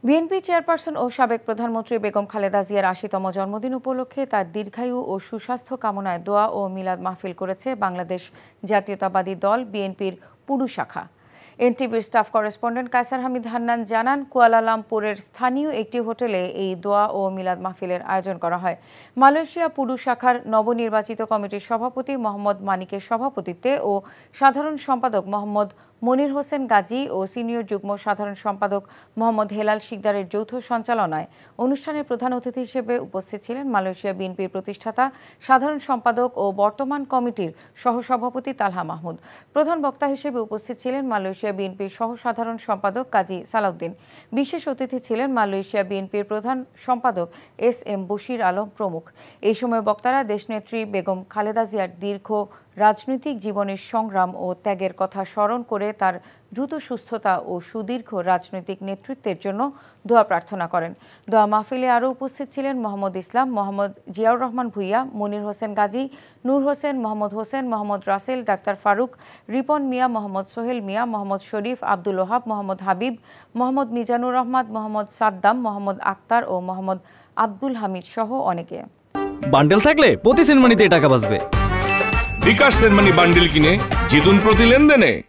BNP chairperson ও সাবেক প্রধানমন্ত্রী বেগম খালেদা জিয়ার ৮০তম জন্মদিন উপলক্ষে তার দীর্ঘায়ু ও সুস্বাস্থ্য কামনায় দোয়া ও মিলাদ মাহফিল করেছে বাংলাদেশ জাতীয়তাবাদী দল বিএনপির পুডু শাখা। এনটিভির স্টাফ করেসপন্ডেন্ট কায়সার হামিদ হান্নান জানান, কুয়ালালামপুরের স্থানীয় একটি হোটেলে এই দোয়া ও মিলাদ মাহফিলের আয়োজন করা হয়। মালয়েশিয়া পুডু শাখার নবনির্বাচিত কমিটির সভাপতি মোহাম্মদ মানিকের সভাপতিত্বে ও সাধারণ সম্পাদক মোহাম্মদ মনির হোসেন গাজী ও সিনিয়র যুগ্ম সাধারণ সম্পাদক মোহাম্মদ হেলাল শিকদারের যৌথ সঞ্চালনায় অনুষ্ঠানের প্রধান অতিথি হিসেবে উপস্থিত ছিলেন মালয়েশিয়া বিএনপির প্রতিষ্ঠাতা সাধারণ সম্পাদক ও বর্তমান কমিটির সহসভাপতি তালহা মাহমুদ। প্রধান বক্তা হিসেবে উপস্থিত ছিলেন মালয়েশিয়া বিএনপির সহ সাধারণ সম্পাদক কাজী সালাউদ্দিন। বিশেষ অতিথি ছিলেন মালয়েশিয়া বিএনপির প্রধান সম্পাদক এস.এম. বশির আলম প্রমুখ। এই সময় বক্তারা দেশনেত্রী বেগম খালেদা জিয়ার দীর্ঘ রাজনৈতিক জীবনের সংগ্রাম ও ত্যাগের কথা স্মরণ করে তার দ্রুত সুস্থতা ও সুদীর্ঘ রাজনৈতিক নেতৃত্বের জন্য দোয়া প্রার্থনা করেন। দোয়া মাহফিলে আরও উপস্থিত ছিলেন মোহাম্মদ ইসলাম, মোহাম্মদ জিয়াউর রহমান ভুইয়া, মনির হোসেন গাজী, নূর হোসেন, মোহাম্মদ রাসেল, ডাক্তার ফারুক, রিপন মিয়া, মোহাম্মদ সোহেল মিয়া, মোহাম্মদ শরীফ, আব্দুল ওহাব, মোহাম্মদ হাবিব, মোহাম্মদ মিজানুর রহমান, মোহাম্মদ সাদ্দাম, মোহাম্মদ আক্তার ও মোহাম্মদ আব্দুল হামিদ সহ অনেকে। বান্ডেল থাকলে প্রতি সেনমানিতে টাকা বাঁচবে। বিকাশ সেনমানি বান্ডেল কিনে জিতুন প্রতি লেনদেনে।